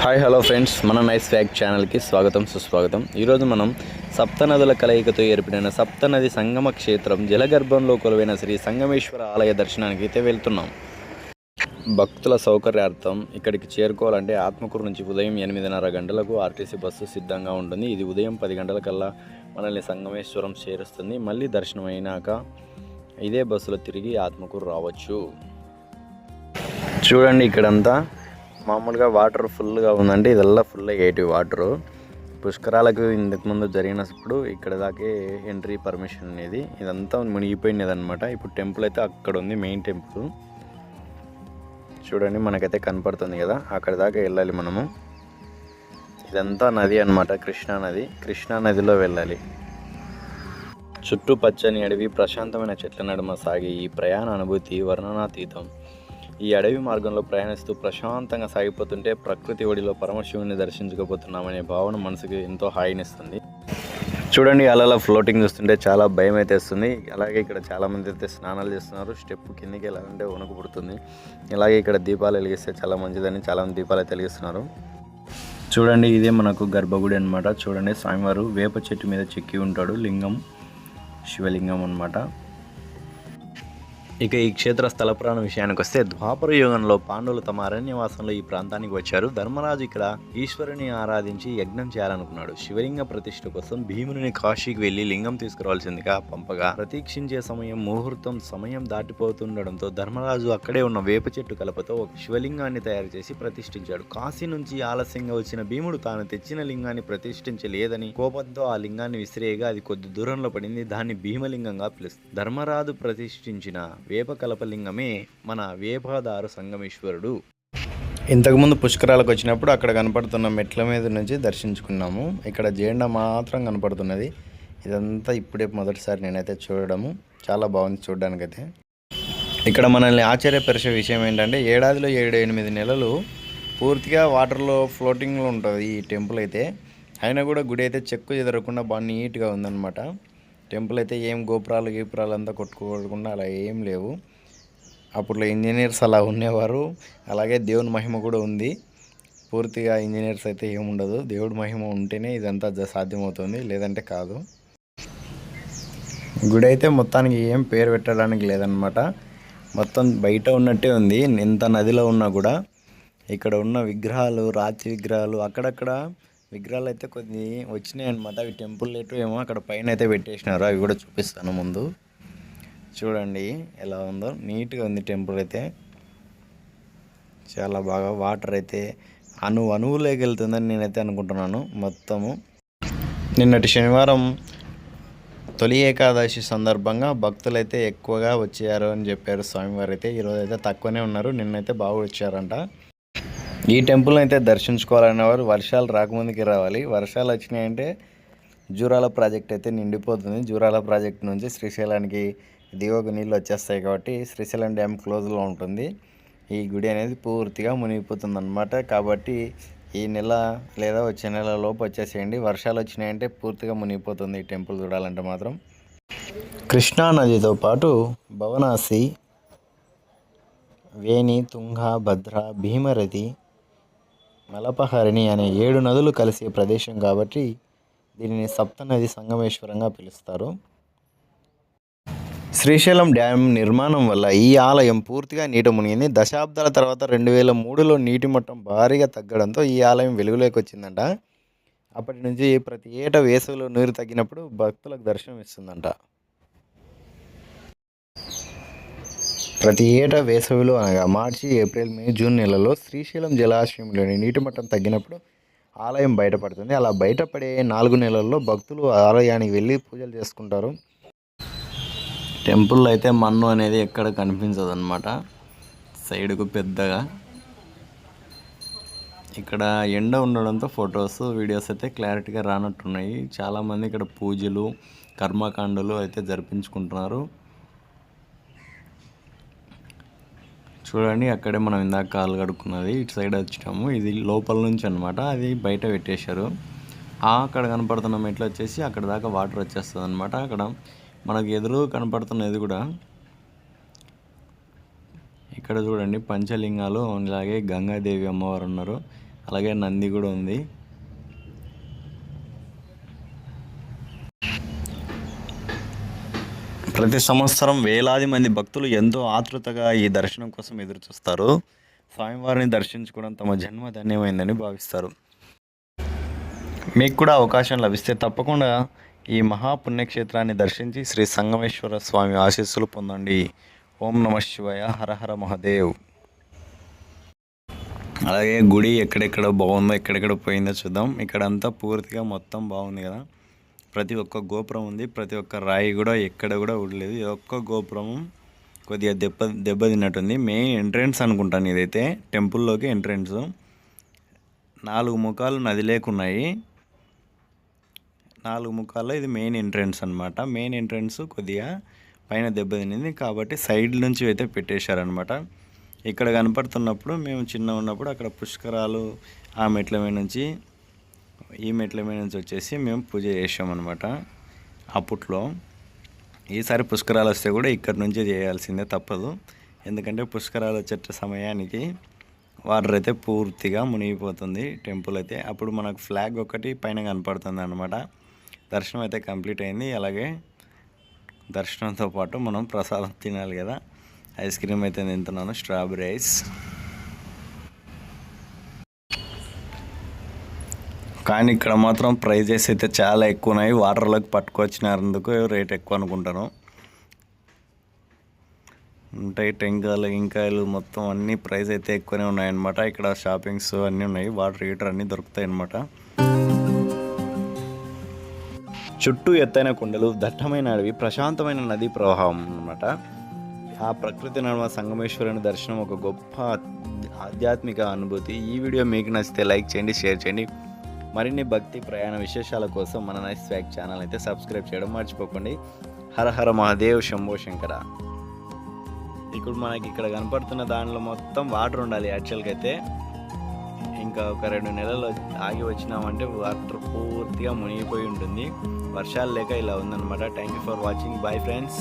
Hi hello friends, మన nice fact ఛానల్కి స్వాగతం సుస్వాగతం. ఈరోజు మనం సప్తనదుల కలయికతో ఏర్పడిన సప్తనది సంగమ క్షేత్రం జలగర్భంలో కొలువైన శ్రీ సంగమేశ్వర ఆలయ దర్శనానికి అయితే వెళ్తున్నాం. భక్తుల సౌకర్యార్థం ఇక్కడికి చేరుకోవాలంటే ఆత్మకూరు నుంచి ఉదయం 8:30 గంటలకు ఆర్టీసీ బస్సు సిద్ధంగా ఉంటుంది. ఇది ఉదయం 10 గంటలకల్లా మనల్ని సంగమేశ్వరం చేరుస్తుంది. మళ్ళీ దర్శనం అయినాక ఇదే బస్సులో తిరిగి ఆత్మకూరు రావచ్చు. చూడండి, ఇక్కడంతా మామూలుగా వాటర్ ఫుల్గా ఉందంటే ఇదల్లా ఫుల్ 80 వాటరు. పుష్కరాలకు ఇంతకుముందు జరిగినప్పుడు ఇక్కడ దాకే ఎంట్రీ పర్మిషన్ అనేది ఇదంతా మునిగిపోయినది అనమాట. ఇప్పుడు టెంపుల్ అయితే అక్కడ ఉంది, మెయిన్ టెంపుల్. చూడండి, మనకైతే కనపడుతుంది కదా, అక్కడ దాకా వెళ్ళాలి మనము. ఇదంతా నది అనమాట, కృష్ణా నదిలో వెళ్ళాలి. చుట్టూ పచ్చని అడవి, ప్రశాంతమైన చెట్ల నడుమ సాగే ఈ ప్రయాణ అనుభూతి వర్ణనాతీతం. ఈ అడవి మార్గంలో ప్రయాణిస్తూ ప్రశాంతంగా సాగిపోతుంటే ప్రకృతి ఒడిలో పరమశివుని దర్శించకపోతున్నామనే భావన మనసుకి ఎంతో హాయినిస్తుంది. చూడండి, అలా ఫ్లోటింగ్ చూస్తుంటే చాలా భయం అయితే వస్తుంది. అలాగే ఇక్కడ చాలామంది అయితే స్నానాలు చేస్తున్నారు. స్టెప్ కిందికి వెళ్ళాలంటే వణుకు పుడుతుంది. అలాగే ఇక్కడ దీపాలు వెలిగిస్తే చాలా మంచిదని చాలామంది దీపాలు అయితే వెలిగిస్తున్నారు. చూడండి, ఇదే మనకు గర్భగుడి అనమాట. చూడండి, స్వామివారు వేప చెట్టు మీద చెక్కి ఉంటాడు. లింగం శివలింగం అనమాట. ఇక ఈ క్షేత్ర స్థల పురాణ విషయానికి వస్తే, ద్వాపర యుగంలో పాండవులు తమ అరణ్యవాసంలో ఈ ప్రాంతానికి వచ్చారు. ధర్మరాజు ఇక్కడ ఈశ్వరుని ఆరాధించి యజ్ఞం చేయాలనుకున్నాడు. శివలింగ ప్రతిష్ఠ కోసం భీముని కాశీకి వెళ్లి లింగం తీసుకురావాల్సిందిగా పంపగా ప్రతీక్షించే సమయం దాటిపోతుండడంతో ధర్మరాజు అక్కడే ఉన్న వేప చెట్టు కలపతో ఒక శివలింగాన్ని తయారు చేసి ప్రతిష్ఠించాడు. కాశీ నుంచి ఆలస్యంగా వచ్చిన భీముడు తాను తెచ్చిన లింగాన్ని ప్రతిష్ఠించలేదని కోపంతో ఆ లింగాన్ని విసిరేయగా అది కొద్ది దూరంలో పడింది. దాన్ని భీమలింగంగా పిలుస్తారు. ధర్మరాజు ప్రతిష్ఠించిన వేప కలపలింగమే మన వేపదారు సంగమేశ్వరుడు. ఇంతకుముందు పుష్కరాలకు వచ్చినప్పుడు అక్కడ కనపడుతున్న మెట్ల మీద నుంచి దర్శించుకున్నాము. ఇక్కడ జెండా మాత్రం కనపడుతున్నది. ఇదంతా ఇప్పుడే మొదటిసారి నేనైతే చూడడము. చాలా బాగుంది చూడడానికైతే. ఇక్కడ మనల్ని ఆశ్చర్యపరిచే విషయం ఏంటంటే, ఏడాదిలో 7-8 నెలలు పూర్తిగా వాటర్లో ఫ్లోటింగ్లో ఉంటుంది ఈ టెంపుల్ అయితే. అయినా కూడా గుడి అయితే చెక్కు చెదరకుండా బాగా నీట్గా ఉందన్నమాట. టెంపుల్ అయితే ఏం గోపురాలు అంతా కొట్టుకోకుండా అలా ఏం లేవు. అప్పట్లో ఇంజనీర్స్ అలా ఉండేవారు. అలాగే దేవుని మహిమ కూడా ఉంది. పూర్తిగా ఇంజనీర్స్ అయితే ఏముండదు. దేవుడి మహిమ ఉంటేనే ఇదంతా సాధ్యమవుతుంది, లేదంటే కాదు. గుడి అయితే మొత్తానికి ఏం పేరు పెట్టడానికి లేదనమాట. మొత్తం బయట ఉన్నట్టే ఉంది. ఎంత నదిలో ఉన్నా కూడా ఇక్కడ ఉన్న విగ్రహాలు, రాతి విగ్రహాలు, అక్కడక్కడ విగ్రహాలు అయితే కొన్ని వచ్చినాయి అనమాట. అవి టెంపుల్ లేటు ఏమో అక్కడ పైన అయితే పెట్టేసినారు. అవి కూడా చూపిస్తాను ముందు. చూడండి ఎలా ఉందో, నీట్గా ఉంది టెంపుల్ అయితే. చాలా బాగా వాటర్ అయితే అణువులోకి వెళ్తుందని నేనైతే అనుకుంటున్నాను మొత్తము. నిన్నటి శనివారం తొలి ఏకాదశి సందర్భంగా భక్తులైతే ఎక్కువగా వచ్చారు అని చెప్పారు స్వామివారు అయితే. ఈరోజు అయితే తక్కువనే ఉన్నారు, నిన్నైతే బాగా వచ్చారంట. ఈ టెంపుల్ అయితే దర్శించుకోవాలనే వారు వర్షాలు రాకముందుకి రావాలి. వర్షాలు వచ్చినాయంటే జూరాల ప్రాజెక్ట్ అయితే నిండిపోతుంది. జూరాల ప్రాజెక్ట్ నుంచి శ్రీశైలానికి దిగువకు నీళ్ళు వచ్చేస్తాయి కాబట్టి శ్రీశైలం డ్యామ్ క్లోజ్లో ఉంటుంది. ఈ గుడి అనేది పూర్తిగా మునిగిపోతుంది అన్నమాట. కాబట్టి ఈ నెల లేదా వచ్చే నెల లోపు వచ్చేసేయండి. వర్షాలు వచ్చినాయంటే పూర్తిగా మునిగిపోతుంది ఈ టెంపుల్ చూడాలంటే మాత్రం. కృష్ణా నదితో పాటు భవనాసి, వేణి, తుంగ, భద్ర, భీమరథి, మలపహరిణి అనే 7 నదులు కలిసే ప్రదేశం కాబట్టి దీనిని సప్తనది సంగమేశ్వరంగా పిలుస్తారు. శ్రీశైలం డ్యామ్ నిర్మాణం వల్ల ఈ ఆలయం పూర్తిగా నీట మునిగింది. దశాబ్దాల తర్వాత 2003లో నీటి మట్టం భారీగా తగ్గడంతో ఈ ఆలయం వెలుగులోకి వచ్చిందంట. అప్పటి నుంచి ప్రతి ఏటా వేసవిలో నీరు తగ్గినప్పుడు భక్తులకు దర్శనం ఇస్తుందంట. ప్రతి ఏటా వేసవిలో అనగా మార్చి, ఏప్రిల్, మే, జూన్ నెలలో శ్రీశైలం జలాశయంలోని నీటి మట్టం తగ్గినప్పుడు ఆలయం బయటపడుతుంది. అలా బయటపడే 4 నెలల్లో భక్తులు ఆలయానికి వెళ్ళి పూజలు చేసుకుంటారు. టెంపుల్ అయితే మన్ను అనేది ఎక్కడ కనిపించదు అన్నమాట. సైడ్కు పెద్దగా ఇక్కడ ఎండ ఉండడంతో ఫొటోస్, వీడియోస్ అయితే క్లారిటీగా రానట్టున్నాయి. చాలామంది ఇక్కడ పూజలు, కర్మకాండలు అయితే జరిపించుకుంటున్నారు. చూడండి, అక్కడే మనం ఇందాక కాలు కడుక్కున్నది ఇటు సైడ్ వచ్చినాము. ఇది లోపల నుంచి అనమాట, అది బయట పెట్టేశారు. అక్కడ కనపడుతున్న మెట్లు వచ్చేసి అక్కడ దాకా వాటర్ వచ్చేస్తుంది అనమాట. అక్కడ మనకు ఎదురు కనపడుతున్నది కూడా ఇక్కడ చూడండి పంచలింగాలు, అలాగే గంగాదేవి అమ్మవారు ఉన్నారు. అలాగే నంది కూడా ఉంది. ప్రతి సంవత్సరం వేలాది మంది భక్తులు ఎంతో ఆతృతగా ఈ దర్శనం కోసం ఎదురు చూస్తారు. స్వామివారిని దర్శించుకోవడం తమ జన్మ ధన్యమైందని భావిస్తారు. మీకు కూడా అవకాశం లభిస్తే తప్పకుండా ఈ మహాపుణ్యక్షేత్రాన్ని దర్శించి శ్రీ సంగమేశ్వర స్వామి ఆశీస్సులు పొందండి. ఓం నమః శివాయ, హర హర మహాదేవ్. అలాగే గుడి ఎక్కడెక్కడ బాగుందో ఎక్కడెక్కడ పోయిందో చూద్దాం. ఇక్కడంతా పూర్తిగా మొత్తం బాగుంది కదా. ప్రతి ఒక్క గోపురం ఉంది, ప్రతి ఒక్క రాయి కూడా ఎక్కడ కూడా ఉండలేదు. ఈ ఒక్క గోపురం కొద్దిగా దెబ్బతిన్నట్టుంది. మెయిన్ ఎంట్రెన్స్ అనుకుంటాను ఇదైతే, టెంపుల్లోకి ఎంట్రెన్స్. 4 ముఖాలు నది లేకున్నాయి. 4 ముఖాల్లో ఇది మెయిన్ ఎంట్రెన్స్ అనమాట. మెయిన్ ఎంట్రెన్స్ కొద్దిగా పైన దెబ్బతినింది కాబట్టి సైడ్ నుంచి అయితే పెట్టేశారనమాట. ఇక్కడ కనపడుతున్నప్పుడు మేము చిన్న ఉన్నప్పుడు అక్కడ పుష్కరాలు ఆ మెట్ల మీద నుంచి ఈ మెట్ల మీద నుంచి వచ్చేసి మేము పూజ చేసామన్నమాట అప్పట్లో. ఈసారి పుష్కరాలు వస్తే కూడా ఇక్కడ నుంచి చేయాల్సిందే, తప్పదు. ఎందుకంటే పుష్కరాలు వచ్చే సమయానికి వాటర్ అయితే పూర్తిగా మునిగిపోతుంది టెంపుల్ అయితే. అప్పుడు మనకు ఫ్లాగ్ ఒకటి పైన కనపడుతుంది అన్నమాట. దర్శనం అయితే కంప్లీట్ అయింది. అలాగే దర్శనంతో పాటు మనం ప్రసాదం తినాలి కదా. ఐస్ క్రీమ్ అయితే తింటున్నాను, స్ట్రాబెరీ ఐస్. కానీ ఇక్కడ మాత్రం ప్రైజెస్ అయితే చాలా ఎక్కువ ఉన్నాయి. వాటర్లోకి పట్టుకొచ్చినందుకు రేట్ ఎక్కువ అనుకుంటాను. ఉంటాయి టెంకాయలు ఇంకాయలు మొత్తం అన్ని ప్రైస్ అయితే ఎక్కువనే ఉన్నాయన్నమాట. ఇక్కడ షాపింగ్స్ అన్నీ ఉన్నాయి, వాటర్ హీటర్ అన్నీ దొరుకుతాయి అన్నమాట. చుట్టూ ఎత్తైన కొండలు, దట్టమైన అడవి, ప్రశాంతమైన నదీ ప్రవాహం అన్నమాట. ఆ ప్రకృతి నడుమ సంగమేశ్వరుని దర్శనం ఒక గొప్ప ఆధ్యాత్మిక అనుభూతి. ఈ వీడియో మీకు నచ్చితే లైక్ చేయండి, షేర్ చేయండి. మరిన్ని భక్తి ప్రయాణ విశేషాల కోసం మన నైస్ ఫ్యాక్ట్ ఛానల్ అయితే సబ్స్క్రైబ్ చేయడం మర్చిపోకండి. హర హర మహాదేవ్, శంభో శంకర. ఇప్పుడు మనకి ఇక్కడ కనపడుతున్న దానిలో మొత్తం వాటర్ ఉండాలి యాక్చువల్గా అయితే. ఇంకా ఒక 2 నెలలు ఆగి వచ్చినామంటే వాటర్ పూర్తిగా మునిగిపోయి ఉంటుంది. వర్షాలు లేక ఇలా ఉందన్నమాట. Thank you for watching. Bye friends.